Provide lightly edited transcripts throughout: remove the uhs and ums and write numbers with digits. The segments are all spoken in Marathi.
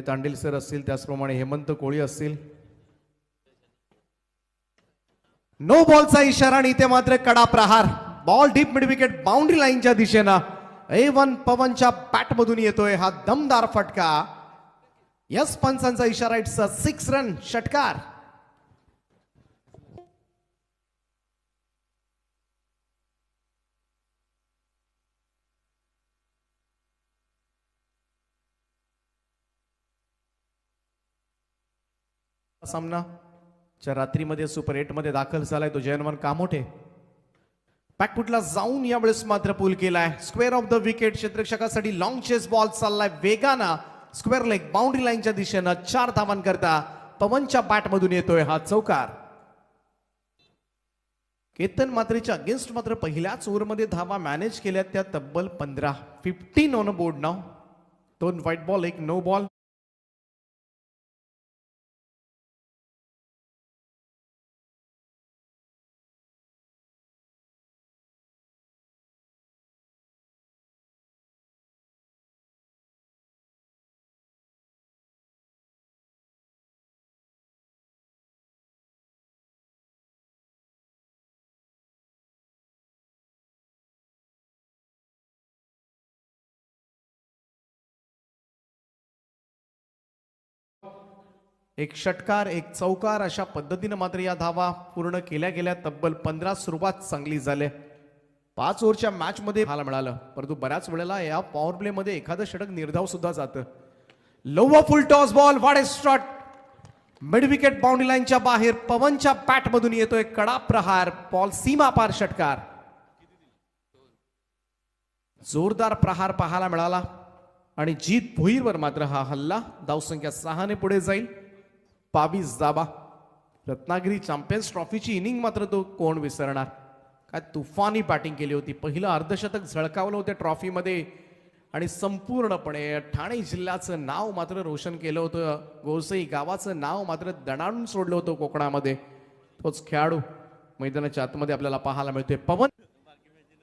तांडेल सर असतील, त्याचप्रमाणे हेमंत कोळी असतील. नो बॉलचा इशारा आणि इथे मात्र कडा प्रहार. Ball deep mid wicket boundary लाईनच्या दिशेनं A1 पवनच्या बॅट मधून येतोय हा दमदार फटका. यस पंचांचा इशारा. इट्स अ 6 रन षटकार. सामना च्या रात्रीमध्ये सुपर 8 मध्ये दाखल झालाय तो जयनमन कामोठे. बॅकफुटला जाऊन यावेळेस मात्र पूल केलाय. स्क्वेअर ऑफ द विकेट क्षेत्ररक्षकासाठी लॉंग चेस बॉल चाललाय वेगानं स्क्वेअर लेग बाउंड्री लाईनच्या दिशेनं. 4 धावांकरता पवनच्या बॅट मधून येतोय हा चौकार. केतन मात्रेच्या अगेन्स्ट मात्र पहिल्याच ओव्हरमध्ये धावा मॅनेज केल्या त्या तब्बल 15 ऑन बोर्ड नाव. 2 व्हाईट बॉल 1 नो बॉल. एक षटकार एक चौकार अशा पद्धतीने मात्र या धावा पूर्ण केल्या गेल्या. तब्बल 15 सुरुवात चांगली झाली. 5 ओव्हरच्या मॅच मध्ये पाहायला मिळालं, परंतु बऱ्याच वेळेला या पॉवर प्ले मध्ये एखादं षटक निर्धाव सुद्धा जातं. लोवर फुल टॉस बॉल वाडे स्ट्रॉट मिड विकेट बाउंड्री लाईनच्या बाहेर पवनच्या बॅट मधून येतोय कडा प्रहार. बॉल सीमा पार षटकार. जोरदार प्रहार पाहायला मिळाला आणि जीत भोईरवर मात्र हा हल्ला धावसंख्या 6 ने पुढे जाईल. 22 धावा. रत्नागिरी चॅम्पियन्स ट्रॉफीची इनिंग मात्र तो कोण विसरणार. काय तुफानी बॅटिंग केली होती. पहिलं अर्धशतक झळकावलं होतं ट्रॉफीमध्ये आणि संपूर्णपणे ठाणे जिल्ह्याचं नाव मात्र रोशन केलं होतं. गोरसई गावाचं नाव मात्र दणाणून सोडलं होतं कोकणामध्ये. तोच खेळाडू मैदानाच्या आतमध्ये आपल्याला पाहायला मिळतोय. पवन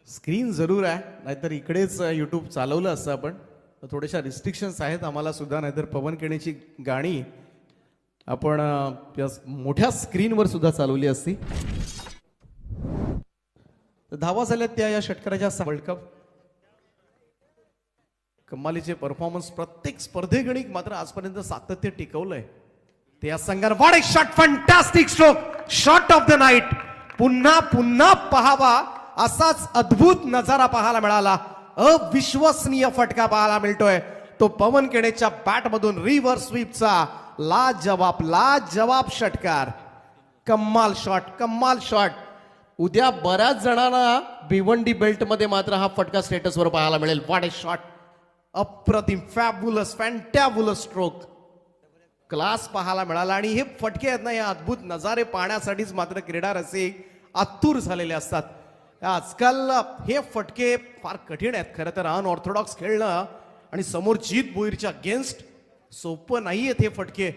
स्क्रीन जरूर आहे, नाहीतर इकडेच युट्यूब चालवलं असतं आपण. थोड्याशा रिस्ट्रिक्शन्स आहेत आम्हाला सुद्धा, नाहीतर पवन केणेची गाणी आपण मोठ्या स्क्रीनवर सुद्धा चालवली असती. धावा झाल्या त्या या षटकाराच्या वर्ल्ड कप. कमालीचे परफॉर्मन्स प्रत्येक स्पर्धेगणिक मात्र आजपर्यंत सातत्य टिकवलंय. ते या संघाने what a shot, fantastic stroke, shot of the night. पुन्हा पुन्हा पहावा असाच अद्भुत नजारा पाहायला मिळाला. अविश्वसनीय फटका पाहायला मिळतोय तो पवन केणेच्या बॅट मधून. रिव्हर्स स्वीपचा लाजवाब षटकार. कम्माल शॉट, कम्माल शॉट. उद्या बऱ्याच जणांना भिवंडी बेल्ट मध्ये मात्र हा फटका स्टेटसवर पाहायला मिळेल. व्हॉट अ शॉट, अप्रतिम, फॅब्युलस, फॅन्टॅब्युलस स्ट्रोक. क्लास पाहायला मिळाला. आणि हे फटके आहेत ना, या अद्भुत नजारे पाहण्यासाठीच मात्र क्रीडा रसिक आतुर झालेले असतात. आजकाल हे फटके फार कठीण आहेत खरं तर. अनऑर्थोडॉक्स खेळणं आणि समोर जीत भोईरच्या अगेन्स्ट सोपं नाहीयेत हे फटके.